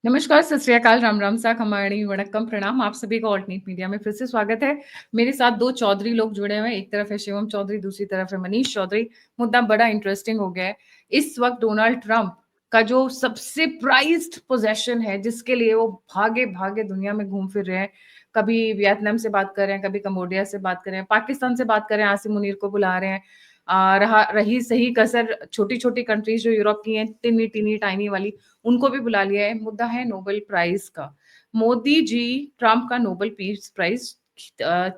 नमस्कार, सत श्री अकाल, राम राम सा, खमाड़ी, वणक्कम, प्रणाम। आप सभी का ऑल्टरनेट मीडिया में फिर से स्वागत है। मेरे साथ 2 चौधरी लोग जुड़े हुए हैं। एक तरफ है शिवम चौधरी, दूसरी तरफ है मनीष चौधरी। मुद्दा बड़ा इंटरेस्टिंग हो गया है। इस वक्त डोनाल्ड ट्रंप का जो सबसे प्राइज्ड पोज़ेशन है, जिसके लिए वो भागे-भागे दुनिया में घूम फिर रहे हैं। कभी वियतनाम से बात कर रहे हैं, कभी कंबोडिया से बात कर रहे हैं, पाकिस्तान से बात कर रहे हैं, आसिम मुनीर को बुला रहे हैं। रही सही कसर छोटी-छोटी कंट्रीज़ जो यूरोप की हैं, टिनी-टिनी टाइनी वाली, उनको भी बुला लिया है। मुद्दा है नोबेल प्राइज का। मोदी जी ट्रंप का नोबेल पीस प्राइज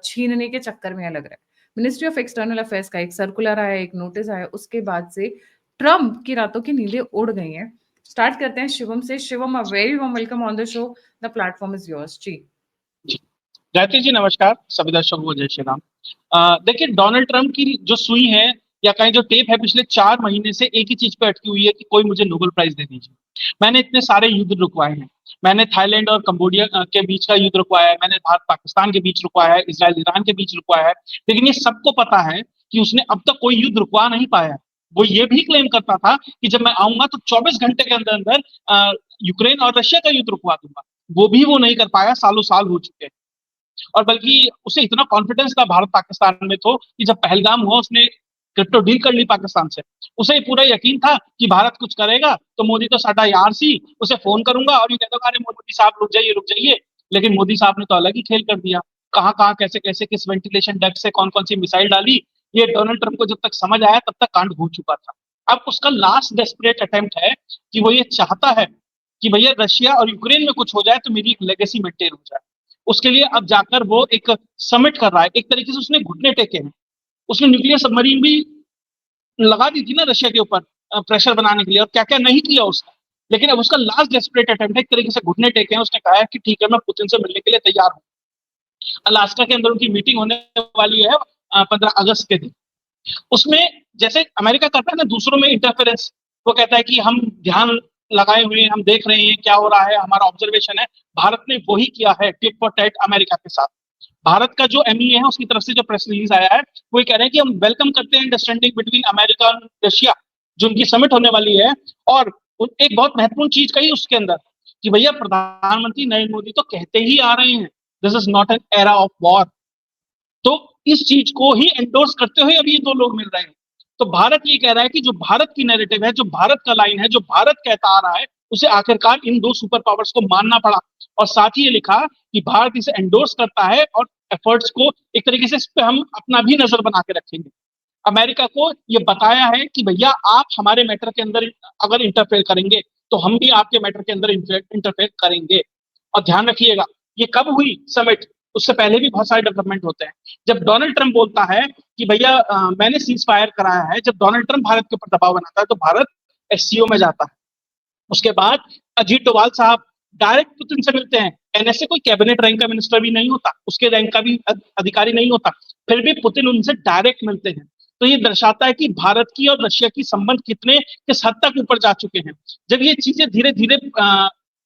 छीनने के चक्कर में है लग रहा है। मिनिस्ट्री ऑफ एक्सटर्नल अफेयर्स का एक सर्कुलर आया, एक नोटिस आया, उसके बाद से ट्रंप की रातों की नींदें उड़ गई हैं। स्टार्ट करते हैं शिवम से। Shivam, a very warm welcome on the show. The platform is yours. जी। जी। गायत्री जी नमस्कार, सभी दर्शकों को जय श्री राम। देखिए, डोनाल्ड ट्रंप की जो सुई है या कहीं जो टेप है, पिछले 4 महीने से एक ही चीज पे अटकी हुई है कि कोई मुझे नोबेल प्राइज दे दीजिए। मैंने इतने सारे युद्ध रुकवाए हैं। मैंने थाईलैंड और कंबोडिया के बीच का युद्ध रुकवाया है, मैंने भारत पाकिस्तान के बीच रुकवाया है, इसराइल ईरान के बीच रुकवाया है। लेकिन ये सबको पता है कि उसने अब तक कोई युद्ध रुकवा नहीं पाया है। वो ये भी क्लेम करता था कि जब मैं आऊंगा तो 24 घंटे के अंदर अंदर यूक्रेन और रशिया का युद्ध रुकवा दूंगा। वो भी वो नहीं कर पाया, सालों साल हो चुके हैं। और बल्कि उसे इतना कॉन्फिडेंस था भारत पाकिस्तान में तो कि जब पहलगाम हुआ उसने क्रिप्टो डील कर ली पाकिस्तान से। उसे पूरा यकीन था कि भारत कुछ करेगा तो मोदी तो साडा यार सी, उसे फोन करूंगा और ये कहता अरे मोदी साहब रुक जाइए। लेकिन मोदी साहब ने तो अलग ही खेल कर दिया। कहाँ कहाँ कैसे कैसे किस वेंटिलेशन डक्ट से कौन कौन सी मिसाइल डाली, ये डोनाल्ड ट्रंप को जब तक समझ आया तब तक कांड हो चुका था। अब उसका लास्ट डेस्परेट अटेम्प्ट है कि वो ये चाहता है कि भैया रशिया और यूक्रेन में कुछ हो जाए तो मेरी एक लेगेसी मेंटेन हो जाए। उसके लिए अब जाकर वो एक समिट कर रहा है। एक तरीके से उसने घुटने टेके हैं। उसने न्यूक्लियर सबमरीन भी लगा दी थी ना रशिया के ऊपर प्रेशर बनाने के लिए, और क्या क्या नहीं किया उसने। लेकिन अब उसका लास्ट डेस्परेट अटेम्प्ट है, एक तरीके से घुटने टेके हैं। उसने कहा है कि ठीक है, मैं पुतिन से मिलने के लिए तैयार हूँ। अलास्का के अंदर उनकी मीटिंग होने वाली है 15 अगस्त के दिन। उसमें जैसे अमेरिका करता है ना दूसरों में इंटरफेरेंस, वो कहता है कि हम ध्यान लगाए हुए हैं, हम देख रहे हैं क्या हो रहा है, हमारा ऑब्जर्वेशन है। भारत ने वही किया है टिट फॉर टैट अमेरिका के साथ। भारत का जो एमईए है उसकी तरफ से जो प्रेस रिलीज आया है, वो ये कह रहे हैं कि हम वेलकम करते हैं अंडरस्टैंडिंग बिटवीन अमेरिका और रशिया, जो उनकी समिट होने वाली है। और एक बहुत महत्वपूर्ण चीज कही उसके अंदर कि भैया प्रधानमंत्री नरेंद्र मोदी तो कहते ही आ रहे हैं this is not an era of war. तो इस चीज को ही एंडोर्स करते हुए अभी ये दो लोग मिल रहे हैं। तो भारत ये कह रहा है कि जो भारत की नैरेटिव है, जो भारत का लाइन है, जो भारत कहता आ रहा है, उसे आखिरकार इन दो सुपर पावर्स को मानना पड़ा। और साथ ही ये लिखा कि भारत इसे एंडोर्स करता है और एफर्ट्स को एक तरीके से इस पे हम अपना भी नजर बना के रखेंगे। अमेरिका को ये बताया है कि भैया आप हमारे मैटर के अंदर अगर इंटरफेयर करेंगे तो हम भी आपके मैटर के अंदर इंटरफेयर करेंगे। और ध्यान रखिएगा, ये कब हुई समिट, उससे पहले भी बहुत सारे डेवलपमेंट होते हैं। जब डोनाल्ड ट्रंप बोलता है कि भैया मैंने सीज फायर कराया है, जब डोनाल्ड ट्रंप भारत के ऊपर दबाव बनाता है तो भारत एससीओ में जाता है। उसके बाद अजीत डोभाल साहब डायरेक्ट पुतिन से मिलते हैं। एनएसए कोई कैबिनेट रैंक का मिनिस्टर भी नहीं होता, उसके रैंक का भी अधिकारी नहीं होता, फिर भी पुतिन उनसे डायरेक्ट मिलते हैं। तो ये दर्शाता है कि भारत की और रशिया की संबंध कितने किस हद तक ऊपर जा चुके हैं। जब ये चीजें धीरे धीरे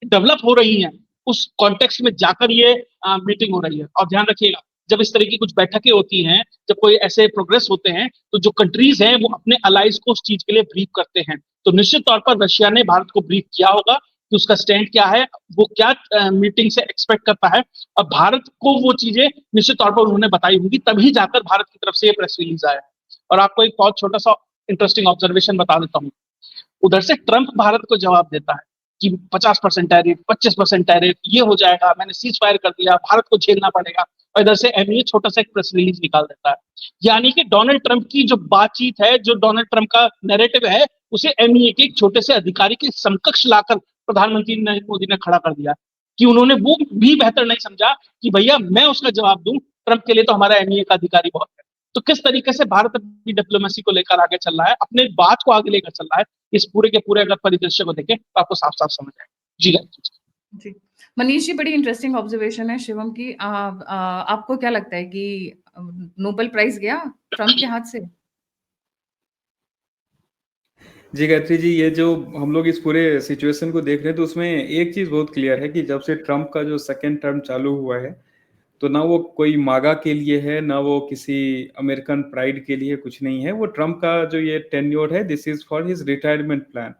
डेवलप हो रही हैं, उस कॉन्टेक्स्ट में जाकर ये मीटिंग हो रही है। और ध्यान रखिएगा, जब इस तरह की कुछ बैठकें होती हैं, जब कोई ऐसे प्रोग्रेस होते हैं, तो जो कंट्रीज हैं वो अपने अलाइज को उस चीज के लिए ब्रीफ करते हैं। तो निश्चित तौर पर रशिया ने भारत को ब्रीफ किया होगा कि उसका स्टैंड क्या है, वो क्या मीटिंग से एक्सपेक्ट करता है। और भारत को वो चीजें निश्चित तौर पर उन्होंने बताई होंगी, तभी जाकर भारत की तरफ से ये प्रेस रिलीज आया है। और आपको एक बहुत छोटा सा इंटरेस्टिंग ऑब्जर्वेशन बता देता हूँ। उधर से ट्रंप भारत को जवाब देता है कि 50% टैरिफ, 25% टैरिफ, ये हो जाएगा, मैंने सीज फायर कर दिया, भारत को झेलना पड़ेगा। और इधर से एमईए छोटा सा एक प्रेस रिलीज निकाल देता है। यानी कि डोनाल्ड ट्रंप की जो बातचीत है, जो डोनाल्ड ट्रंप का नैरेटिव है, उसे एमईए के एक छोटे से अधिकारी के समकक्ष लाकर प्रधानमंत्री नरेंद्र मोदी ने खड़ा कर दिया। कि उन्होंने वो भी बेहतर नहीं समझा कि भैया मैं उसका जवाब दूं, ट्रंप के लिए तो हमारा एमईए का अधिकारी बहुत है। तो किस तरीके से भारत अपनी डिप्लोमेसी को लेकर आगे चल रहा है, अपने बात को आगे लेकर चल रहा है, इस पूरे के पूरे अगर परिदृश्य को देखें तो आपको साफ साफ समझ आएगा। जी जी। मनीष जी, बड़ी इंटरेस्टिंग ऑब्जर्वेशन है शिवम की। आपको क्या लगता है कि नोबेल प्राइज गया ट्रंप के हाथ से? जी गायत्री जी, ये जो हम लोग इस पूरे सिचुएशन को देख रहे हैं तो उसमें एक चीज़ बहुत क्लियर है कि जब से ट्रंप का जो सेकेंड टर्म चालू हुआ है, तो ना वो कोई मागा के लिए है, ना वो किसी अमेरिकन प्राइड के लिए, कुछ नहीं है। वो ट्रंप का जो ये टेन्योर है, this is for his retirement plan.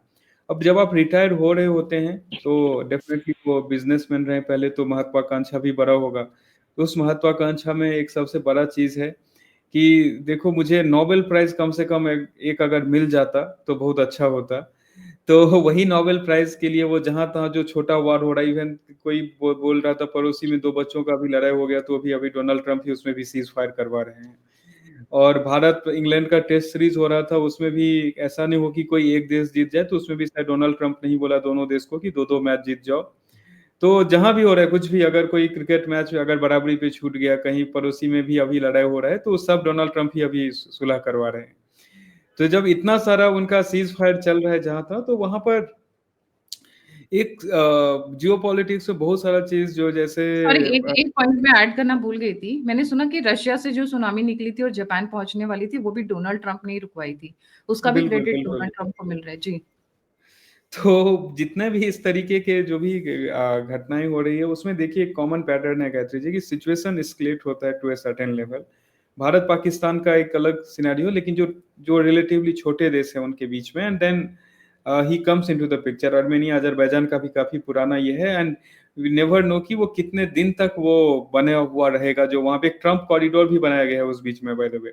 अब जब आप रिटायर हो रहे होते हैं तो डेफिनेटली वो बिजनेसमैन रहे पहले, तो महत्वाकांक्षा भी बड़ा होगा। तो उस महत्वाकांक्षा में एक सबसे बड़ा चीज़ है कि देखो, मुझे नोबेल प्राइज़ कम से कम एक अगर मिल जाता तो बहुत अच्छा होता। तो वही नोबेल प्राइज़ के लिए वो जहाँ-तहाँ जो छोटा वार हो रहा है, इवन कोई बोल रहा था पड़ोसी में 2 बच्चों का भी लड़ाई हो गया, तो अभी अभी डोनाल्ड ट्रंप ही उसमें भी सीज़ फायर करवा रहे हैं। और भारत इंग्लैंड का टेस्ट सीरीज हो रहा था, उसमें भी ऐसा नहीं हो कि कोई एक देश जीत जाए, तो उसमें भी शायद डोनाल्ड ट्रंप ने ही बोला दोनों देश को कि 2-2 मैच जीत जाओ। तो जहाँ भी हो रहा है कुछ भी, अगर कोई क्रिकेट मैच अगर बराबरी पे छूट गया, कहीं पड़ोसी में भी अभी लड़ाई हो रहा है, तो सब डोनाल्ड ट्रंप ही अभी सुलह करवा रहे हैं। तो जब इतना सारा उनका सीज़ फायर चल रहा है जहाँ था, तो वहाँ पर एक जियोपॉलिटिक्स में बहुत सारा चीज़ जो जैसे सॉरी, एक एक पॉइंट मैं ऐड करना भूल गई थी। मैंने सुना कि रशिया से जो सुनामी निकली थी और जापान पहुंचने वाली थी, वो भी डोनाल्ड ट्रंप ने ही रुकवाई थी। उसका भी बिल्कुल, क्रेडिट बिल्कुल। डोनाल्ड ट्रंप को मिल रहा है। जी। तो जितने भी इस तरीके के जो भी घटनाएँ हो रही है, उसमें देखिए एक कॉमन पैटर्न है गायत्री जी, कि सिचुएशन एस्केलेट होता है to a certain level. Bharat Pakistan का एक अलग सिनेरियो, लेकिन जो जो रिलेटिवली छोटे देश हैं उनके बीच में, and then he comes into the picture. Armenia, Azerbaijan का भी काफ़ी पुराना ये है, एंड वी नेवर नो कि वो कितने दिन तक वो बना हुआ रहेगा, जो वहाँ पे एक ट्रम्प कॉरिडोर भी बनाया गया है उस बीच में, बाय द वे।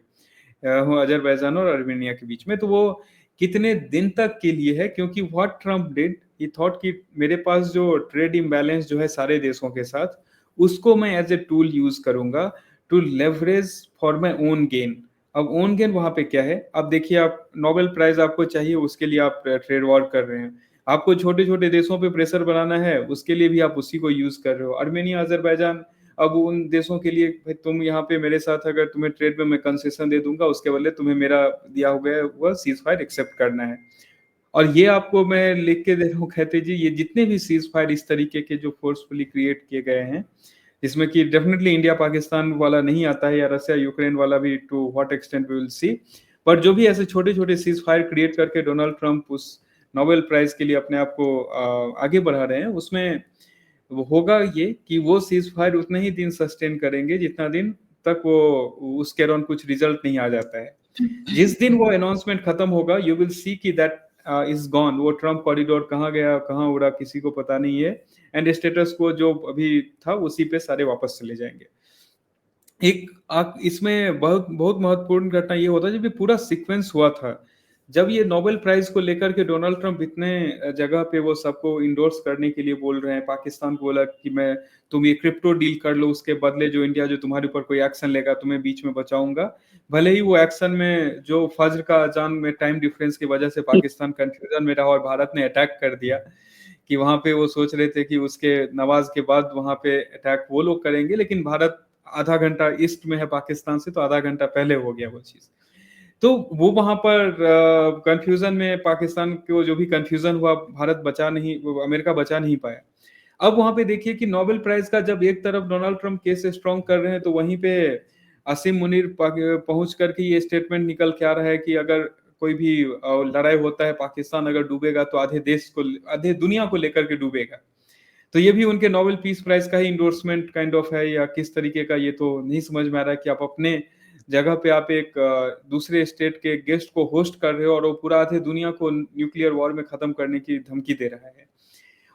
अज़रबैजान और अर्मेनिया के बीच में, तो वो कितने दिन तक के लिए है, क्योंकि what Trump did, he thought कि मेरे पास जो ट्रेड इम्बैलेंस जो है सारे देशों के साथ, उसको मैं एज़ ए टूल यूज़ करूँगा to leverage for my own gain. अब ओन गेन वहाँ पे क्या है? अब देखिए, आप नोबेल प्राइज़ आपको चाहिए, उसके लिए आप ट्रेड वॉर कर रहे हैं। आपको छोटे-छोटे देशों पे प्रेशर बनाना है, उसके लिए भी आप उसी को यूज़ कर रहे हो। अर्मेनिया, अज़रबैजान, अब उन देशों के लिए भाई, तुम यहाँ पे मेरे साथ अगर तुम्हें ट्रेड में मैं कंसेशन दे दूँगा, उसके बदले तुम्हें मेरा दिया हुआ सीज़-फायर एक्सेप्ट करना है। और ये आपको मैं लिख के दे रहा हूँ कहते जी, ये जितने भी सीज़-फायर इस तरीके के जो फ़ोर्सफुली क्रिएट किए गए हैं, इसमें कि डेफ़िनिटली इंडिया-पाकिस्तान वाला नहीं आता है, या रसिया-यूक्रेन वाला भी, to what extent we will see. But जो भी ऐसे छोटे-छोटे सीज़-फायर क्रिएट करके डोनाल्ड ट्रम्प उस नोबेल प्राइज़ के लिए अपने आप को आगे बढ़ा रहे हैं, उसमें वो होगा ये कि वो सीज़-फायर उतने ही दिन सस्टेन करेंगे जितना दिन तक वो उसके अराउंड कुछ रिज़ल्ट नहीं आ जाता है। जिस दिन वो अनाउंसमेंट खत्म होगा, यू विल सी कि दैट इज़ गॉन। वो ट्रम्प कॉरिडोर कहाँ गया, कहाँ उड़ा, किसी को पता नहीं है, एंड स्टेटस क्वो जो अभी था उसी पे सारे वापस चले जाएँगे। एक इसमें बहुत बहुत महत्वपूर्ण घटना ये होता है, जब ये पूरा सीक्वेंस हुआ था, जब ये नोबेल प्राइज़ को लेकर के डोनाल्ड ट्रम्प इतने जगह पे वो सबको एंडोर्स करने के लिए बोल रहे हैं, पाकिस्तान को बोला कि मैं तुम ये क्रिप्टो डील कर लो, उसके बदले जो इंडिया जो तुम्हारे ऊपर कोई एक्शन लेगा, तुम्हें बीच में बचाऊँगा। भले ही वो एक्शन में जो फज्र का अज़ान में टाइम डिफरेंस की वजह से पाकिस्तान कन्फ्यूज़न में रहा और भारत ने अटैक कर दिया, कि वहाँ पे वो सोच रहे थे कि उसके नवाज़ के बाद वहाँ पे अटैक वो लोग करेंगे, लेकिन भारत आधा घंटा ईस्ट में है पाकिस्तान से, तो आधा घंटा पहले हो गया वो चीज़। तो वो वहाँ पर कन्फ्यूज़न में पाकिस्तान को जो भी कन्फ्यूज़न हुआ, भारत बचा नहीं, वो अमेरिका बचा नहीं पाया। अब वहाँ पे देखिए कि नोबेल प्राइज़ का जब एक तरफ डोनाल्ड ट्रम्प केस स्ट्रॉन्ग कर रहे हैं, तो वहीं पे असीम मुनीर पहुँच कर के ये स्टेटमेंट निकल के आ रहा है कि अगर कोई भी लड़ाई होता है, पाकिस्तान अगर डूबेगा तो आधे दुनिया को लेकर के डूबेगा। तो ये भी उनके नोबेल पीस प्राइज़ का ही एंडोर्समेंट काइंड ऑफ है, या किस तरीके का, ये तो नहीं समझ में आ रहा है कि आप अपने जगह पे आप एक दूसरे स्टेट के गेस्ट को होस्ट कर रहे हो, और वो पूरा आधे दुनिया को न्यूक्लियर वॉर में खत्म करने की धमकी दे रहा है।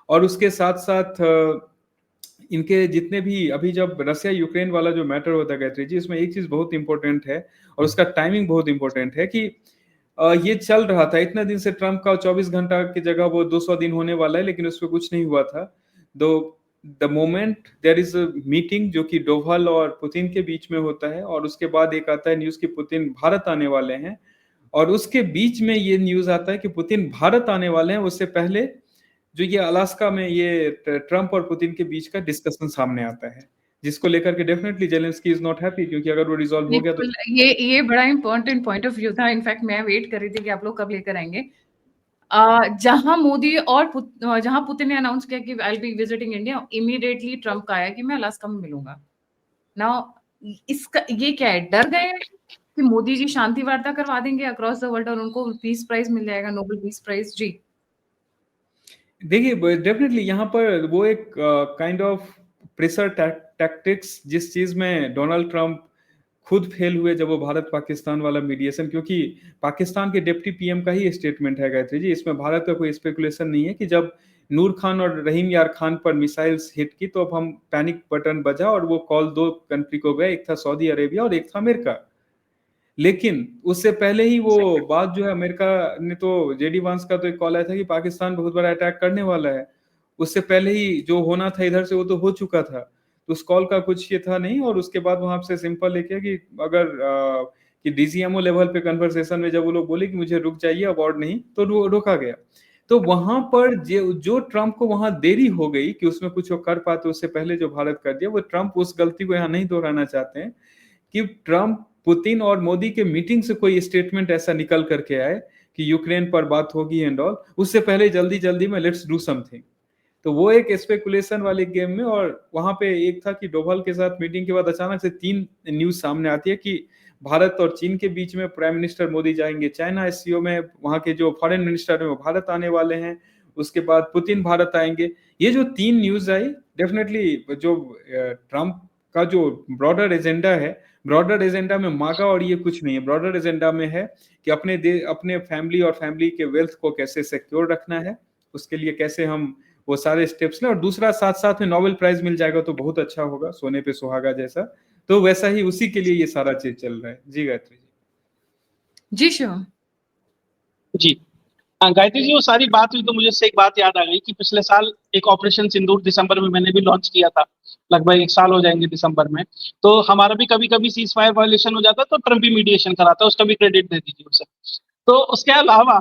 और उसके साथ-साथ इनके जितने भी अभी जब रसिया यूक्रेन वाला जो मैटर होता है गायत्री जी, इसमें एक चीज़ बहुत इम्पोर्टेंट है, और उसका टाइमिंग बहुत इम्पोर्टेंट है कि ये चल रहा था इतना दिन से, ट्रम्प का 24 घंटा की जगह वो 200 दिन होने वाला है, लेकिन उसपे कुछ नहीं हुआ था। Though the moment there is a meeting जो कि डोभाल और पुतिन के बीच में होता है, और उसके बाद एक आता है न्यूज़ कि पुतिन भारत आने वाले हैं, और उसके बीच में ये न्यूज़ आता है कि पुतिन भारत आने वाले हैं, उससे पहले जो ये अलास्का में ये ट्रम्प और पुतिन के बीच का डिस्कशन सामने आता है, जिसको लेकर के definitely Zelensky is not happy, क्योंकि अगर वो रिज़ॉल्व हो गया तो बिल्कुल, ये बड़ा इम्पोर्टेंट पॉइंट ऑफ व्यू था। इनफैक्ट मैं वेट कर रही थी कि आप लोग कब लेकर आएँगे। जहां मोदी और जहां पुतिन ने अनाउंस किया कि I will be visiting India, immediately Trump का आया कि मैं अलास्का में मिलूंगा। नाउ इसका ये क्या है, डर गए हैं कि मोदी जी शांति वार्ता करवा देंगे अक्रॉस द वर्ल्ड और उनको पीस प्राइज मिल जाएगा, नोबेल पीस प्राइज? जी। देखिए, डेफिनेटली यहाँ पर वो एक काइंड ऑफ प्रेशर टैक्टिक्स, जिस चीज़ में डोनाल्ड ट्रम्प खुद फेल हुए जब वो भारत पाकिस्तान वाला मीडिएशन, क्योंकि पाकिस्तान के डिप्टी पीएम का ही स्टेटमेंट है गायत्री जी, इसमें भारत का कोई स्पेकुलेशन नहीं है कि जब नूर खान और रहीम यार खान पर मिसाइल्स हिट की तो अब हम पैनिक बटन बजा और वो कॉल दो कंट्री को गया, एक था सऊदी अरेबिया और एक था अमेरिका। लेकिन उससे पहले ही वो बात जो है, अमेरिका ने तो जेडी वांस का तो एक कॉल आया था कि पाकिस्तान बहुत बड़ा अटैक करने वाला है, उससे पहले ही जो होना था इधर से वो तो हो चुका था, तो उस कॉल का कुछ ये था नहीं। और उसके बाद वहां से सिंपल लेके कि अगर कि डीसीएमओ लेवल पे कन्वर्सेशन में जब वो लोग बोले कि मुझे रुक जाइए अबॉर्ड नहीं, तो रोका गया। तो वहां पर जो ट्रंप को वहां देरी हो गई कि उसमें कुछ वो कर पाते, उससे पहले जो भारत कर दिया, वो ट्रंप उस गलती को यहाँ नहीं दोहराना चाहते हैं कि ट्रंप पुतिन और मोदी के मीटिंग से कोई स्टेटमेंट ऐसा निकल करके आए कि यूक्रेन पर बात होगी एंड ऑल, उससे पहले जल्दी जल्दी में लेट्स डू समथिंग। तो वो एक स्पेकुलेशन वाले गेम में, और वहां पे एक था कि डोभाल के साथ मीटिंग के बाद अचानक से 3 न्यूज सामने आती है कि भारत और चीन के बीच में प्राइम मिनिस्टर मोदी जाएंगे चाइना एससीओ में, वहां के जो फॉरेन मिनिस्टर है वो भारत आने वाले हैं, उसके बाद पुतिन भारत आएंगे। ये जो 3 न्यूज आई, डेफिनेटली जो ट्रंप का जो ब्रॉडर एजेंडा में मागा और ये कुछ नहीं है। ब्रॉडर एजेंडा में है कि अपने फैमिली और फैमिली के वेल्थ को कैसे सिक्योर रखना है, उसके लिए कैसे हम वो सारे स्टेप्स लें, और दूसरा साथ साथ में नोबेल प्राइज मिल जाएगा तो बहुत अच्छा होगा, सोने पे सुहागा जैसा। तो वैसा ही उसी के लिए ये सारा चीज चल रहा है। जी गायत्री जी शिवम। जी गायत्री जी, वो सारी बात हुई तो मुझे इससे एक बात याद आ गई कि पिछले साल एक ऑपरेशन सिंदूर दिसंबर में मैंने भी लॉन्च किया था, लगभग 1 साल हो जाएंगे दिसंबर में। तो हमारा भी कभी कभी सीज फायर वायलेशन हो जाता है तो ट्रम्प भी मीडिएशन कराता है, उसका भी क्रेडिट दे दीजिए उसे। तो उसके अलावा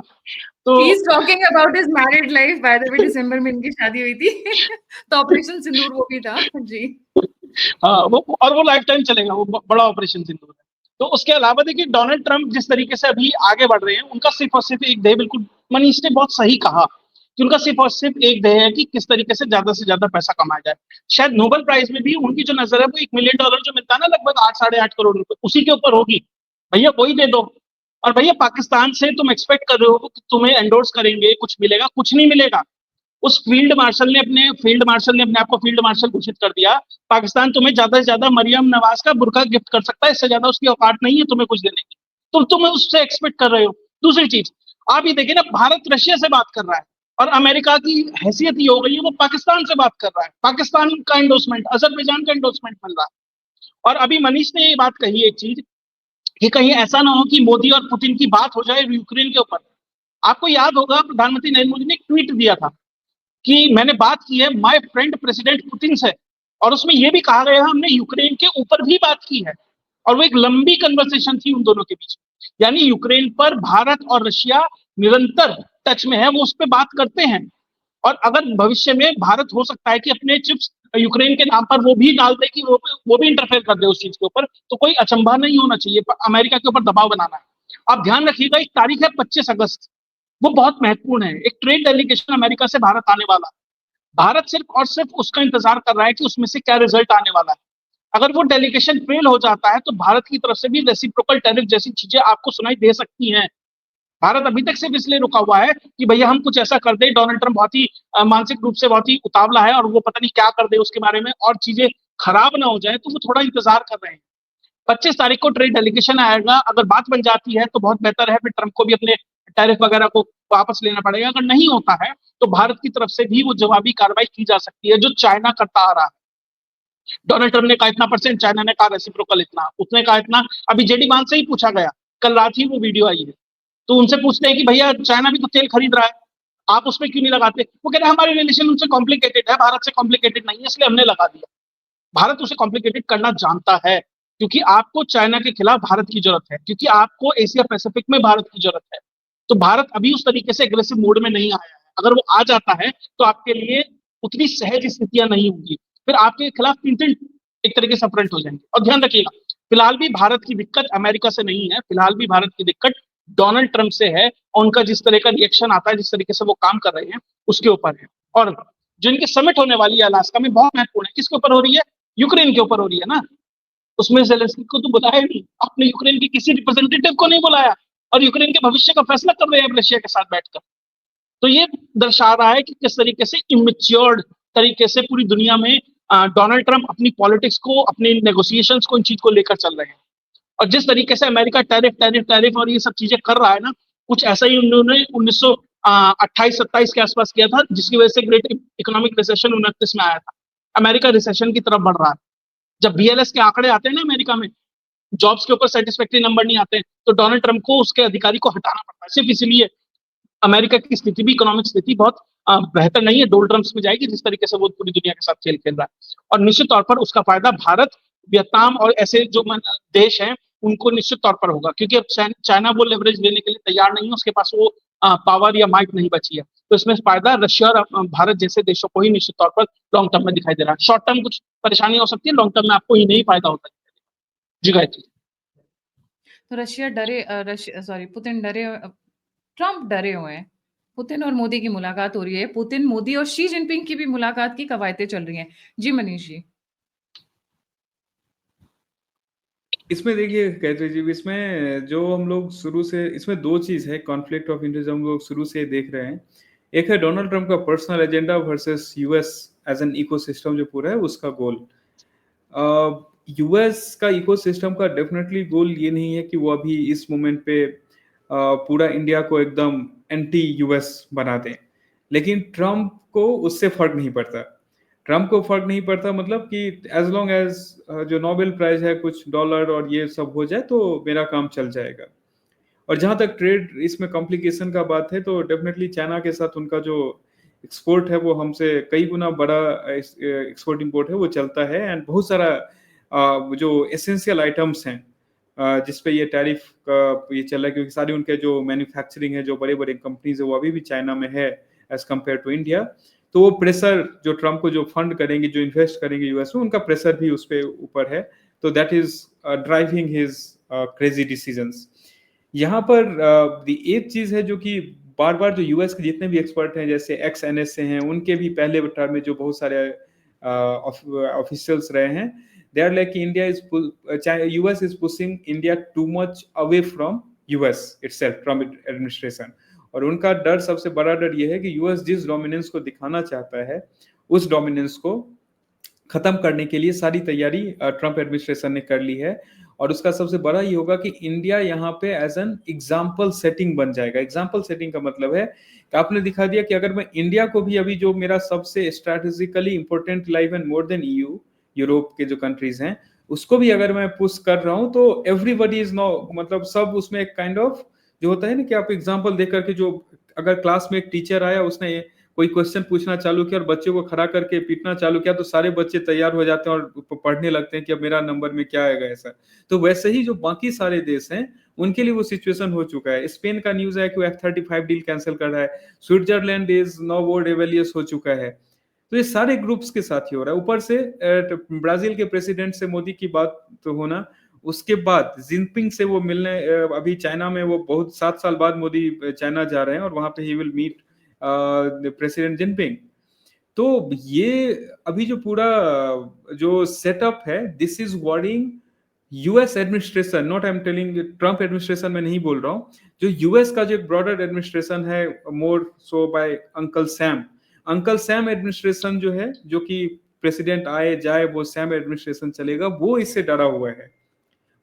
तो He is talking about his married life. By the way, दिसंबर में इनकी शादी हुई थी तो ऑपरेशन सिंदूर वो भी था। जी हाँ, वो लाइफ टाइम चलेगा, वो बड़ा ऑपरेशन सिंदूर है। तो उसके अलावा देखिए, डोनाल्ड ट्रंप जिस तरीके से अभी आगे बढ़ रहे हैं, उनका सिर्फ और सिर्फ एक ध्येय, बिल्कुल मनीष ने बहुत सही कहा कि उनका सिर्फ और सिर्फ एक ध्येय है कि किस तरीके से ज्यादा पैसा कमाया जाए। शायद नोबेल प्राइज में भी उनकी जो नजर है वो $1 मिलियन जो मिलता है ना, लगभग 8-8.5 करोड़ रुपए, उसी के ऊपर होगी। भैया वही दे दो। और भैया पाकिस्तान से तुम एक्सपेक्ट कर रहे हो कि तुम्हें एंडोर्स करेंगे, कुछ मिलेगा? कुछ नहीं मिलेगा। उस फील्ड मार्शल ने अपने आप को फील्ड मार्शल घोषित कर दिया। पाकिस्तान तुम्हें ज्यादा से ज्यादा मरियम नवाज का बुर्का गिफ्ट कर सकता है, इससे ज्यादा उसकी औकात नहीं है तुम्हें कुछ देने की। तुम उससे एक्सपेक्ट कर रहे हो। दूसरी चीज, आप ये देखिए ना, भारत रशिया से बात कर रहा है और अमेरिका की हैसियत ये हो गई है वो पाकिस्तान से बात कर रहा है। पाकिस्तान का एंडोर्समेंट, अजरबैजान का एंडोर्समेंट मिल रहा है। और अभी मनीष ने ये बात कही एक चीज कि कहीं ऐसा ना हो कि मोदी और पुतिन की बात हो जाए यूक्रेन के ऊपर। आपको याद होगा प्रधानमंत्री नरेंद्र मोदी ने एक ट्वीट दिया था कि मैंने बात की है माय फ्रेंड प्रेसिडेंट पुतिन से, और उसमें यह भी कहा गया हमने यूक्रेन के ऊपर भी बात की है। और वो एक लंबी कन्वर्सेशन थी उन दोनों के बीच, यानी यूक्रेन पर भारत और रशिया निरंतर टच में है, वो उस पर बात करते हैं। और अगर भविष्य में भारत हो सकता है कि अपने चिप्स यूक्रेन के नाम पर वो भी डाल दे कि वो भी इंटरफेयर कर दे उस चीज के ऊपर, तो कोई अचंभा नहीं होना चाहिए। अमेरिका के ऊपर दबाव बनाना है। आप ध्यान रखिएगा, एक तारीख है 25 अगस्त, वो बहुत महत्वपूर्ण है। एक ट्रेड डेलीगेशन अमेरिका से भारत आने वाला है। भारत सिर्फ और सिर्फ उसका इंतजार कर रहा है कि उसमें से क्या रिजल्ट आने वाला है। अगर वो डेलीगेशन फेल हो जाता है तो भारत की तरफ से भी रेसिप्रोकल टैरिफ जैसी चीजें आपको सुनाई दे सकती हैं। भारत अभी तक सिर्फ इसलिए रुका हुआ है कि भैया हम कुछ ऐसा कर दे। डोनाल्ड ट्रंप बहुत ही मानसिक रूप से बहुत ही उतावला है और वो पता नहीं क्या कर दे उसके बारे में, और चीजें खराब ना हो जाए, तो वो थोड़ा इंतजार कर रहे हैं। 25 तारीख को ट्रेड डेलीगेशन आएगा, अगर बात बन जाती है तो बहुत बेहतर है, फिर ट्रंप को भी अपने टैरिफ वगैरह को वापस लेना पड़ेगा। अगर नहीं होता है तो भारत की तरफ से भी वो जवाबी कार्रवाई की जा सकती है, जो चाइना करता आ रहा है। डोनाल्ड ट्रंप ने कहा इतना %, चाइना ने कहा रेसिप्रोकल इतना, उसने कहा इतना। अभी जेडी वांस से ही पूछा गया, कल रात ही वो वीडियो आई है, तो उनसे पूछते हैं कि भैया चाइना भी तो तेल खरीद रहा है, आप उसमें क्यों नहीं लगाते? वो कह रहे हैं हमारी रिलेशन उनसे कॉम्प्लिकेटेड है, भारत से कॉम्प्लिकेटेड नहीं है, इसलिए हमने लगा दिया। भारत उसे कॉम्प्लिकेटेड करना जानता है, क्योंकि आपको चाइना के खिलाफ भारत की जरूरत है, क्योंकि आपको एशिया पैसिफिक में भारत की जरूरत है। तो भारत अभी उस तरीके से एग्रेसिव मोड में नहीं आया है। अगर वो आ जाता है तो आपके लिए उतनी सहज स्थितियां नहीं होंगी, फिर आपके खिलाफ तीन एक तरीके से फ्रंट हो जाएंगे। और ध्यान रखिएगा, फिलहाल भी भारत की दिक्कत अमेरिका से नहीं है, फिलहाल भी भारत की दिक्कत डोनाल्ड ट्रंप से है, और उनका जिस तरह का रिएक्शन आता है, जिस तरीके से वो काम कर रहे हैं, उसके ऊपर है। और जो इनकी समिट होने वाली है अलास्का में, बहुत महत्वपूर्ण है। किसके ऊपर हो रही है? यूक्रेन के ऊपर हो रही है ना। उसमें ज़ेलेंस्की को तो बुलाया नहीं, आपने यूक्रेन के किसी रिप्रेजेंटेटिव को नहीं बुलाया, और यूक्रेन के भविष्य का फैसला कर रहे हैं रशिया के साथ बैठकर। तो ये दर्शा रहा है कि किस तरीके से इमेच्योर्ड तरीके से पूरी दुनिया में डोनाल्ड ट्रंप अपनी पॉलिटिक्स को, अपनी नेगोशिएशंस को, इन चीज को लेकर चल रहे हैं। और जिस तरीके से अमेरिका टैरिफ टैरिफ टैरिफ और ये सब चीजें कर रहा है ना, कुछ ऐसा ही उन्होंने 1928-27 के आसपास किया था, जिसकी वजह से ग्रेट इकोनॉमिक रिसेशन 29 में आया था। अमेरिका रिसेशन की तरफ बढ़ रहा है। जब BLS के आंकड़े आते हैं ना अमेरिका में, जॉब्स के ऊपर सेटिस्फैक्ट्री नंबर नहीं आते हैं, तो डोनाल्ड ट्रंप को उसके अधिकारी को हटाना पड़ता है। सिर्फ इसलिए अमेरिका की स्थिति भी, इकोनॉमिक स्थिति बहुत बेहतर नहीं है, डोल्ड्रम्स में जाएगी जिस तरीके से वो पूरी दुनिया के साथ खेल खेल रहा है। और निश्चित तौर पर उसका फायदा भारत, वियतनाम और ऐसे जो देश हैं उनको निश्चित तौर पर होगा, क्योंकि अब चाइना वो लेवरेज लेने के लिए तैयार नहीं है, उसके पास वो पावर या माइट नहीं बची है। तो इसमें फायदा रशिया और भारत जैसे देशों को ही निश्चित तौर पर लॉन्ग टर्म में दिखाई दे रहा है। शॉर्ट टर्म कुछ परेशानी हो सकती है, लॉन्ग टर्म में आपको ही नहीं फायदा होता है। जी गायत्री। तो रशिया डरे, पुतिन डरे, ट्रम्प डरे हुए हैं। पुतिन और मोदी की मुलाकात हो रही है, पुतिन, मोदी और शी जिनपिंग की भी मुलाकात की कवायतें चल रही हैं। जी मनीष जी। इसमें देखिए कहते जी, इसमें जो हम लोग शुरू से, इसमें दो चीज है कॉन्फ्लिक्ट ऑफ इंटरेस्ट हम लोग शुरू से देख रहे हैं। एक है डोनाल्ड ट्रंप का personal agenda versus US as an ecosystem जो पूरा है उसका गोल। यूएस का इकोसिस्टम का डेफिनेटली गोल ये नहीं है कि वो अभी इस मोमेंट पे पूरा इंडिया को एकदम एंटी यूएस बना दें, लेकिन ट्रंप को उससे फर्क नहीं पड़ता। ट्रंप को फर्क नहीं पड़ता मतलब कि एज लॉन्ग एज जो नोबेल प्राइज है कुछ डॉलर और ये सब हो जाए तो मेरा काम चल जाएगा। और जहां तक ट्रेड इसमें कॉम्प्लिकेशन का बात है तो डेफिनेटली चाइना के साथ उनका जो एक्सपोर्ट है वो हमसे कई गुना बड़ा एक्सपोर्ट इंपोर्ट है वो चलता है। एंड बहुत सारा जो एसेंशियल आइटम्स हैं जिसपे ये टैरिफ का ये चल रहा है, क्योंकि सारी उनके जो मैन्युफैक्चरिंग है, जो बड़े बड़े कंपनीज है वो अभी भी चाइना में है एज कम्पेयर टू इंडिया। तो वो प्रेशर जो ट्रम्प को जो फंड करेंगे, जो इन्वेस्ट करेंगे यूएस में, उनका प्रेशर भी उस पर ऊपर है। तो that is driving his crazy decisions. यहाँ पर एक चीज है जो कि बार बार जो यूएस के जितने भी एक्सपर्ट हैं जैसे एक्स NSA हैं, उनके भी पहले टर्म में जो बहुत सारे ऑफिशियल्स रहे हैं, they are like India is US is pushing India too much away from US itself, Trump administration। और उनका डर, सबसे बड़ा डर ये है कि यूएस जिस डोमिनेंस को दिखाना चाहता है उस डोमिनेंस को खत्म करने के लिए सारी तैयारी ट्रम्प एडमिनिस्ट्रेशन ने कर ली है। और उसका सबसे बड़ा ये होगा कि इंडिया यहाँ पे एज एन एग्जाम्पल सेटिंग बन जाएगा। एग्जाम्पल सेटिंग का मतलब है कि आपने दिखा दिया कि अगर मैं इंडिया को भी अभी जो मेरा सबसे strategically important live and more than Europe के जो कंट्रीज हैं उसको भी अगर मैं पुश कर रहा हूं तो एवरीबडी इज नो, मतलब सब उसमें एक काइंड ऑफ जो होता है ना कि आप एग्जांपल देख करके, जो अगर क्लास में एक टीचर आया उसने कोई क्वेश्चन पूछना चालू किया और बच्चे को खड़ा करके पीटना चालू किया तो सारे बच्चे तैयार हो जाते हैं और पढ़ने लगते हैं कि अब मेरा नंबर में क्या आएगा ऐसा। तो वैसे ही जो बाकी सारे देश हैं उनके लिए वो सिचुएशन हो चुका है। स्पेन का न्यूज है कि वो F-35 डील कैंसिल कर रहा है। स्विट्जरलैंड इज नो वो रेवेलियस हो चुका है। तो ये सारे ग्रुप्स के साथ ही हो रहा है। ऊपर से ब्राजील के प्रेसिडेंट से मोदी की बात तो होना, उसके बाद जिनपिंग से वो मिलने, अभी चाइना में वो बहुत 7 साल बाद मोदी चाइना जा रहे हैं और वहां पे ही विल मीट प्रेसिडेंट जिनपिंग। तो ये अभी जो पूरा जो सेटअप है, this is warring US administration, not I am telling Trump administration में नहीं बोल रहा हूँ, जो यूएस का जो एक ब्रॉडर एडमिनिस्ट्रेशन है, मोर सो बाय अंकल सैम एडमिनिस्ट्रेशन जो है, जो कि प्रेसिडेंट आए जाए वो सैम एडमिनिस्ट्रेशन चलेगा, वो इससे डरा हुआ है।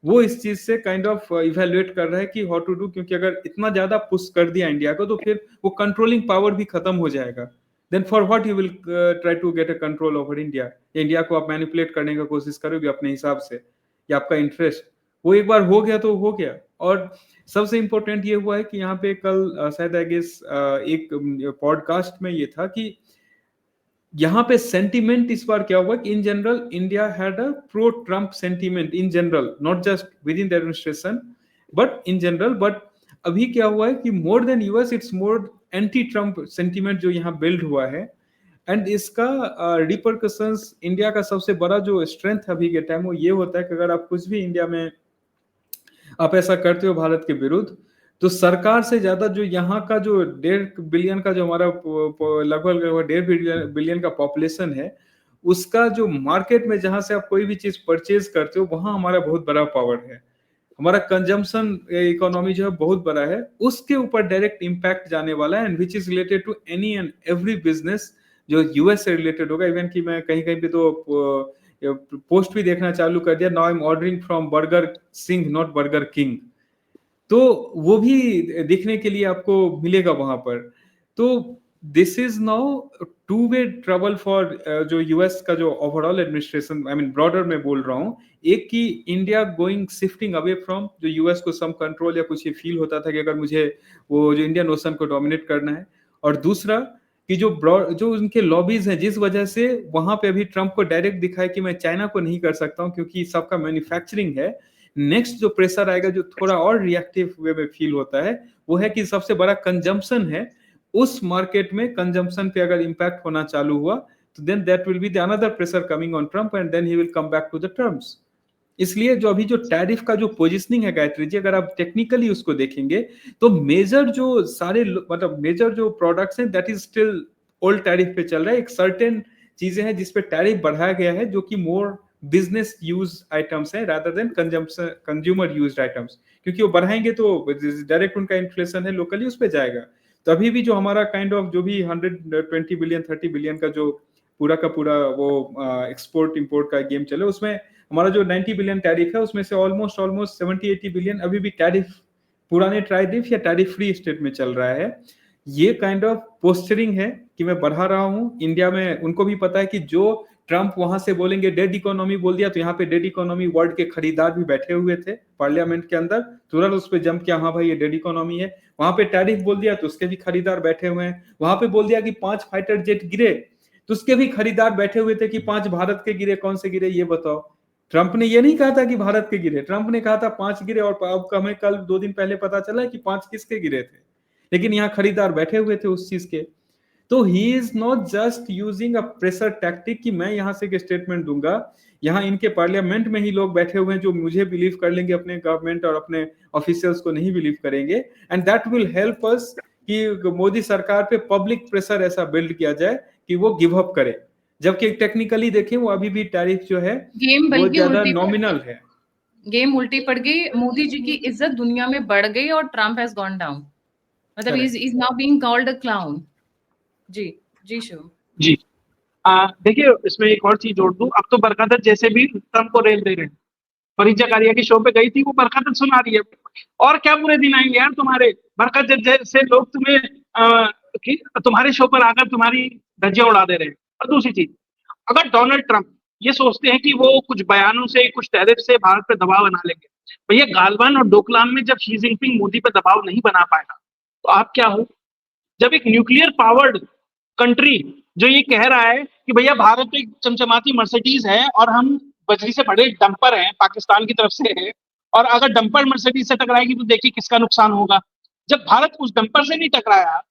वो इस चीज से काइंड ऑफ इवैल्यूएट कर रहा है कि हाउ टू डू, क्योंकि अगर इतना ज्यादा पुश कर दिया इंडिया को तो फिर वो कंट्रोलिंग पावर भी खत्म हो जाएगा। Then for what you will try to get a control over India को आप मैनिपुलेट करने का कोशिश करोगे अपने हिसाब से, या आपका इंटरेस्ट, वो एक बार हो गया तो हो गया। और सबसे इंपॉर्टेंट ये हुआ है कि यहाँ पे कल शायद आई गेस एक पॉडकास्ट में ये था कि यहाँ पे सेंटीमेंट इस बार क्या हुआ कि in general India had a pro Trump sentiment in general, not just with in the administration but in general. But अभी क्या हुआ है कि more than US it's more anti Trump sentiment जो यहाँ बिल्ड हुआ है। एंड इसका रिपरकशंस इंडिया का सबसे बड़ा जो स्ट्रेंथ अभी के टाइम वो ये होता है कि अगर आप कुछ भी इंडिया में आप ऐसा करते हो भारत के विरुद्ध, तो सरकार से ज्यादा जो यहाँ का जो 1.5 बिलियन का जो हमारा लगभग 1.5 बिलियन का पॉपुलेशन है, उसका जो मार्केट में जहां से आप कोई भी चीज परचेज करते हो वहां हमारा बहुत बड़ा पावर है। हमारा कंजम्पशन इकोनॉमी जो है बहुत बड़ा है, उसके ऊपर डायरेक्ट इम्पैक्ट जाने वाला है, and which is related to any and every business जो यूएस से रिलेटेड होगा। इवन कि मैं कहीं कहीं पे तो पोस्ट भी देखना चालू कर दिया, now I am ordering from burger Singh not burger king. तो वो भी देखने के लिए आपको मिलेगा वहां पर। तो this is now two were trouble for जो यूएस का जो overall administration, I mean broader में बोल रहा हूँ। एक की India going shifting away from जो यूएस को सम कंट्रोल या कुछ ये फील होता था कि अगर मुझे वो जो इंडियन ओशन को डोमिनेट करना है, और दूसरा कि जो उनके लॉबीज हैं जिस वजह से वहां पे अभी ट्रंप को डायरेक्ट दिखाए कि मैं चाइना को नहीं कर सकता हूं क्योंकि सबका मैन्युफैक्चरिंग है। नेक्स्ट जो प्रेशर आएगा जो थोड़ा और रिएक्टिव वे में फील होता है वो है कि सबसे बड़ा कंजम्पशन है, उस मार्केट में कंजम्पशन पे अगर इंपैक्ट होना चालू हुआ तो then that will be the another pressure coming on Trump and then he will come back to the terms. इसलिए जो अभी जो टैरिफ का जो पोजिशनिंग है गायत्री जी, अगर आप टेक्निकली उसको देखेंगे तो मेजर जो सारे मतलब मेजर जो प्रोडक्ट्स हैं that is still old tariff पे चल रहा है। एक सर्टेन चीजें हैं जिसपे टैरिफ बढ़ाया गया है जो कि मोर बिजनेस यूज आइटम्स है rather than consumer used items, क्योंकि वो बढ़ाएंगे तो डायरेक्ट उनका इन्फ्लेशन है लोकली उस पे जाएगा। तो अभी भी जो हमारा काइंड ऑफ जो भी 120 बिलियन 30 बिलियन का जो पूरा का पूरा वो एक्सपोर्ट इंपोर्ट का गेम चले, उसमें हमारा जो 90 बिलियन टैरिफ है उसमें से ऑलमोस्ट 70-80 बिलियन अभी भी टैरिफ पुराने टैरिफ या टैरिफ फ्री स्टेट में चल रहा है। ये काइंड ऑफ पोस्चरिंग है कि मैं बढ़ा रहा हूं इंडिया में। उनको भी पता है कि जो ट्रंप वहां से बोलेंगे डेड इकोनॉमी बोल दिया तो यहाँ पे डेड इकोनॉमी वर्ल्ड के खरीदार भी बैठे हुए थे पार्लियामेंट के अंदर, तुरंत उस पर जंप किया हाँ भाई ये डेड इकोनॉमी है। वहां पे टैरिफ बोल दिया तो उसके भी खरीदार बैठे हुए हैं। वहां पे बोल दिया कि 5 फाइटर जेट गिरे तो उसके भी खरीदार बैठे हुए थे कि 5 भारत के गिरे, कौन से गिरे ये बताओ। ट्रंप ने ये नहीं कहा था कि भारत के गिरे, ट्रंप ने कहा था 5 गिरे और अब हमें कल 2 दिन पहले पता चला कि 5 किसके गिरे थे, लेकिन यहाँ खरीदार बैठे हुए थे उस चीज के। तो he is not just using a pressure tactic कि मैं यहाँ से स्टेटमेंट दूंगा, यहाँ इनके पार्लियामेंट में ही लोग बैठे हुए हैं जो मुझे बिलीव कर लेंगे, अपने गवर्नमेंट और अपने ऑफिशियल्स को नहीं बिलीव करेंगे, and that will help us कि मोदी सरकार पे पब्लिक प्रेशर ऐसा बिल्ड किया जाए कि वो गिव अप करे। जबकि टेक्निकली देखें वो अभी भी टैरिफ जो है गेम वो बल्कि ज्यादा उल्टी नॉमिनल है। गेम उल्टी पड़ गई, मोदी जी की इज्जत दुनिया में बढ़ गई और ट्रंप हैज गॉन डाउन, मतलब is now being called a clown. जी जी शिव जी देखिए इसमें एक और चीज जोड़ दूं, अब तो बरकत जैसे भी ट्रंप को रेल दे रहे हैं। फरीजा कारिया की शो पे गई थी, वो बरकत सुना रही है। और क्या बुरे दिन आएंगे यार तुम्हारे, बरकत जैसे लोग तुम्हें तुम्हारे शो पर आकर तुम्हारी धज्जियां उड़ा दे रहे हैं। और दूसरी चीज, अगर डोनाल्ड ट्रंप ये सोचते हैं कि वो कुछ बयानों से कुछ टैरिफ से भारत पे दबाव बना लेंगे, भैया गालवान और डोकलाम में जब शी जिनपिंग मोदी पे दबाव नहीं बना पाएगा तो आप क्या हो। जब एक न्यूक्लियर पावर्ड कंट्री जो ये कह रहा है कि भैया भारत एक चमचमाती मर्सिडीज है और हम बजरी से बड़े डंपर हैं, पाकिस्तान की तरफ से है, और अगर डंपर मर्सिडीज से टकराएगी तो देखिए किसका नुकसान होगा। जब भारत उस डंपर से नहीं टकराया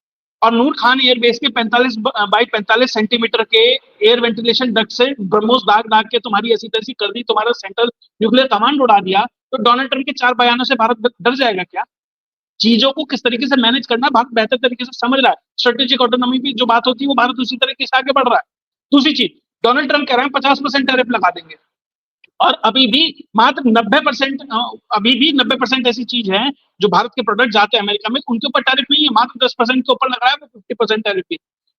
और नूर खान एयरबेस के 45 बाई 45 सेंटीमीटर के एयर वेंटिलेशन डक्ट से ब्रह्मोस दाग दाग के तुम्हारी ऐसी तैसी कर दी, तुम्हारा सेंट्रल न्यूक्लियर कमांड उड़ा दिया, तो डोनाल्ड ट्रंप के 4 बयानों से भारत डर जाएगा क्या। चीजों को किस तरीके से मैनेज करना भारत बेहतर तरीके से समझ रहा है। स्ट्रेटेजिक ऑटोनॉमी की जो बात होती है वो भारत उसी तरीके से आगे बढ़ रहा है। दूसरी चीज, डोनाल्ड ट्रंप कह रहे हैं 50% टैरिफ लगा देंगे, और अभी भी मात्र 90% ऐसी चीज है जो भारत के प्रोडक्ट जाते हैं अमेरिका में, उनके ऊपर टैरिफ नहीं है, मात्र 10% के ऊपर लग रहा है, वो 50% टैरिफ भी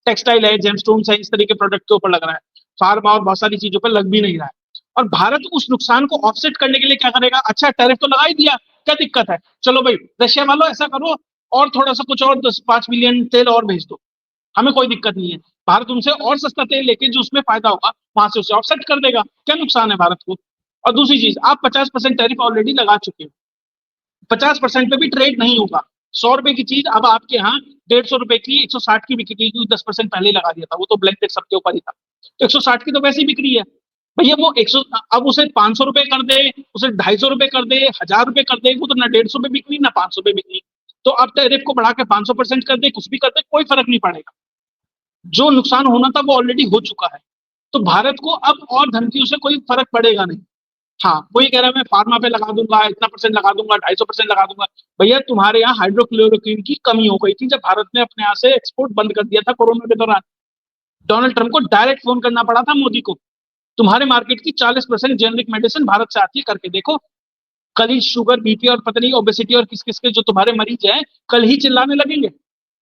टेक्सटाइल है, जेमस्टोन्स है, इस तरह के प्रोडक्ट के ऊपर लग रहा है। फार्मा और बहुत सारी चीजों पर लग भी नहीं रहा है। और भारत उस नुकसान को ऑफसेट करने के लिए क्या करेगा, अच्छा टैरिफ तो लगा ही दिया, क्या दिक्कत है, चलो भाई रशिया वालों ऐसा करो और थोड़ा सा कुछ और 10-5 मिलियन तेल और भेज दो, हमें कोई दिक्कत नहीं है। भारत उनसे और सस्ता तेल लेके जो उसमें फायदा होगा वहां से उसे ऑफसेट कर देगा, क्या नुकसान है भारत को। और दूसरी चीज, आप 50% टैरिफ ऑलरेडी लगा चुके हो, 50% पे भी ट्रेड नहीं होगा। 100 रुपए की चीज अब आपके यहाँ 150 रुपए की 160 की बिकेगी, क्योंकि 10% पहले लगा दिया था, वो तो ब्लैंकेट सबके ऊपर ही था। तो 160 की तो वैसे ही बिक्री है भैया, वो 100 अब उसे 500 रुपए कर दे, उसे 250 रुपए कर दे, 1000 रुपए कर दे, वो तो ना 150 पे बिक्री ना 500 पे बिक्री। तो अब टैरिफ को बढ़ा के 500% कर दे, कुछ भी कर दे, कोई फर्क नहीं पड़ेगा। जो नुकसान होना था वो ऑलरेडी हो चुका है, तो भारत को अब और धमकियों से कोई फर्क पड़ेगा नहीं। हाँ, कोई कह रहा है मैं फार्मा पे लगा दूंगा, इतना % लगा दूंगा, 250% लगा दूंगा। भैया तुम्हारे यहाँ हाइड्रोक्लोरोक्विन की कमी हो गई थी जब भारत ने अपने यहाँ से एक्सपोर्ट बंद कर दिया था कोरोना के दौरान, डोनाल्ड ट्रंप को डायरेक्ट फोन करना पड़ा था मोदी को। तुम्हारे मार्केट की 40% जेनरिक मेडिसिन भारत से आती है, करके देखो। कल ही शुगर, बीपी और पता नहीं ओबेसिटी और किस किस के जो तुम्हारे मरीज हैं कल ही चिल्लाने लगेंगे,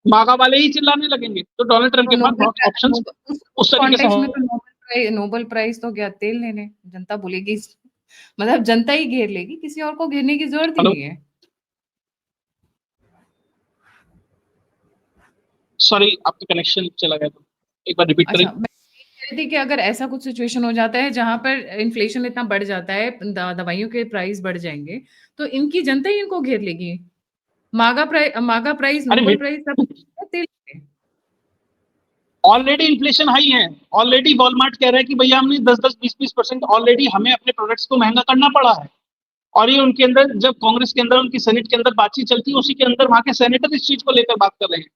मागा वाले ही चिल्लाने लगेंगे। तो डोनाल्ड ट्रंप के पास बहुत ऑप्शंस उस तरीके से कॉन्टेक्स्ट में तो नोबेल नोबेल प्राइज तो गया तेल लेने, जनता बोलेगी मतलब जनता ही घेर लेगी, किसी और को घेरने की जरूरत ही हेलो, नहीं है। सॉरी आपका कनेक्शन चला गया था, एक बार रिपीट करें। अच्छा, मैं ये कह रही थी कि अगर ऐसा कुछ सिचुएशन हो जाता है जहां पर इन्फ्लेशन इतना बढ़ जाता है, दवाइयों के प्राइस बढ़ जाएंगे, तो इनकी जनता ही इनको घेर लेगी। मागा प्राइस, अरे नोबेल प्राइज सब तेल पे। ऑलरेडी इन्फ्लेशन हाई है, ऑलरेडी वॉलमार्ट कह रहा है कि भैया हमने 10-10, 20-20% ऑलरेडी हमें अपने प्रोडक्ट्स को महंगा करना पड़ा है। और ये उनके अंदर, जब कांग्रेस के अंदर, उनकी सेनेट के अंदर बातचीत चलती है, उसी के अंदर वहां के सेनेटर इस चीज को लेकर बात कर रहे हैं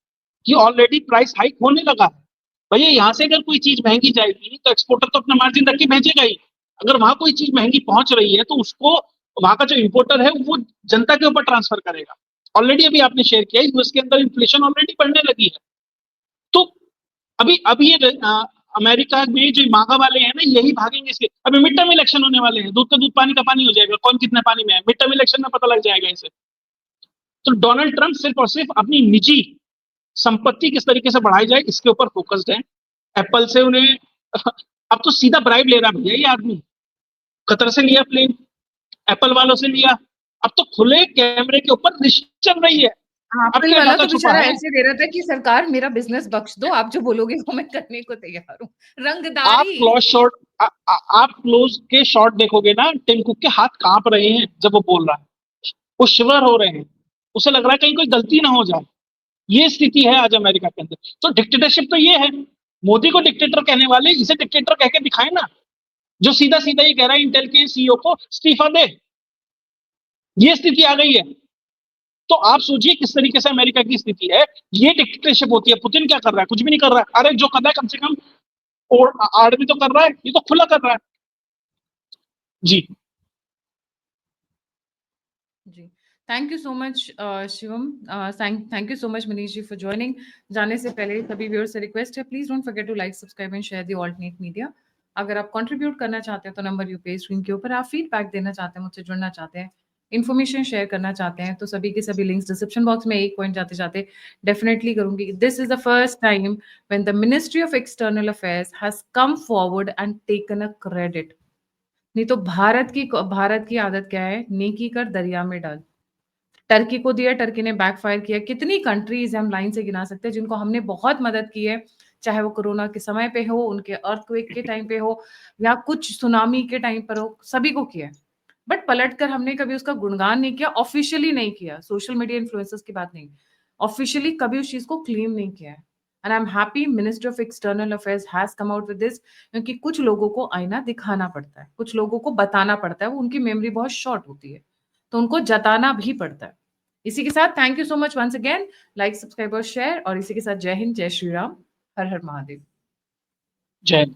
कि ऑलरेडी प्राइस हाइक होने लगा है। भैया यहाँ से अगर कोई चीज महंगी जाएगी तो एक्सपोर्टर तो अपना मार्जिन रख के भेजेगा ही। अगर वहां कोई चीज महंगी पहुंच रही है तो उसको वहां का जो इंपोर्टर है वो जनता के ऊपर ट्रांसफर करेगा। ऑलरेडी अभी आपने शेयर किया यूएस के अंदर इन्फ्लेशन ऑलरेडी बढ़ने लगी है। तो अभी ये अमेरिका में जो मांगा वाले हैं ना, यही भागेंगे इसके। अभी मिड टर्म इलेक्शन होने वाले हैं, दूध का दूध पानी का पानी हो जाएगा, कौन कितने पानी में है मिड टर्म इलेक्शन में पता लग जाएगा इसे। तो डोनाल्ड ट्रंप सिर्फ और सिर्फ अपनी निजी संपत्ति किस तरीके से बढ़ाई जाए इसके ऊपर फोकस्ड है। एप्पल से उन्हें अब तो सीधा ब्राइब ले रहा भैया ये आदमी। कतर से लिया प्लेन, एप्पल वालों से लिया, अब तो खुले कैमरे के ऊपर रिश्वत चल रही है। अब एप्पल क्या वाला ढाका तो छुपा बेचारा है? ऐसे दे रहा था कि सरकार मेरा बिजनेस बख्श दो, आप जो बोलोगे वो मैं करने को तैयार हूँ। आप रंगदारी। क्लोज शॉट, आप क्लोज के शॉट देखोगे ना, टिम कुक के हाथ कांप रहे हैं जब वो बोल रहा है, वो शिवर हो रहे हैं, उसे लग रहा है कहीं कोई गलती ना हो जाए। ये स्थिति है आज अमेरिका के अंदर। तो डिक्टेटरशिप तो ये है। मोदी को डिक्टेटर कहने वाले इसे डिक्टेटर कह के दिखाए ना, जो सीधा सीधा ये कह रहा है इंटेल के सीईओ को इस्तीफा दे। ये स्थिति आ गई है। तो आप सोचिए किस तरीके से अमेरिका की स्थिति है। ये डिक्टेटरशिप होती है। पुतिन क्या कर रहा है? कुछ भी नहीं कर रहा है। अरे जो कर रहा है कम से कम और आड़ भी तो कर रहा है, ये तो खुला कर रहा है। जी जी, thank you so much Shivam, thank you so much Manish ji for joining. जाने से पहले सभी व्यूअर्स से रिक्वेस्ट है, please don't forget to like, subscribe and share the alternate media. अगर आप कंट्रीब्यूट करना चाहते हैं तो नंबर यूपीआई स्क्रीन के ऊपर, आप फीडबैक देना चाहते हैं, मुझसे जुड़ना चाहते हैं, इन्फॉर्मेशन शेयर करना चाहते हैं, तो सभी के सभी लिंक्स डिस्क्रिप्शन बॉक्स में एक पॉइंट जाते जाते डेफिनेटली करूंगी। This is the first time when the ministry of external affairs has come forward and taken a credit. नहीं तो भारत की आदत क्या है, नेकी कर दरिया में डाल। टर्की को दिया, टर्की ने बैकफायर किया। कितनी कंट्रीज हम लाइन से गिना सकते हैं जिनको हमने बहुत मदद की है, चाहे वो कोरोना के समय पे हो, उनके अर्थक्वेक के टाइम पे हो, या कुछ सुनामी के टाइम पर हो, सभी को किया। बट पलटकर हमने कभी उसका गुणगान नहीं किया, ऑफिशियली नहीं किया, सोशल मीडिया इन्फ्लुएंसर्स की बात नहीं, ऑफिशियली कभी उस चीज को क्लेम नहीं किया है। And I am happy ministry of external affairs has come out with this, क्योंकि कुछ लोगों को आईना दिखाना पड़ता है, कुछ लोगों को बताना पड़ता है, वो उनकी मेमोरी बहुत शॉर्ट होती है, तो उनको जताना भी पड़ता है। इसी के साथ thank you so much once again, like, subscribe और शेयर, और इसी के साथ जय हिंद, जय श्री राम, हर हर महादेव। जय हिंद।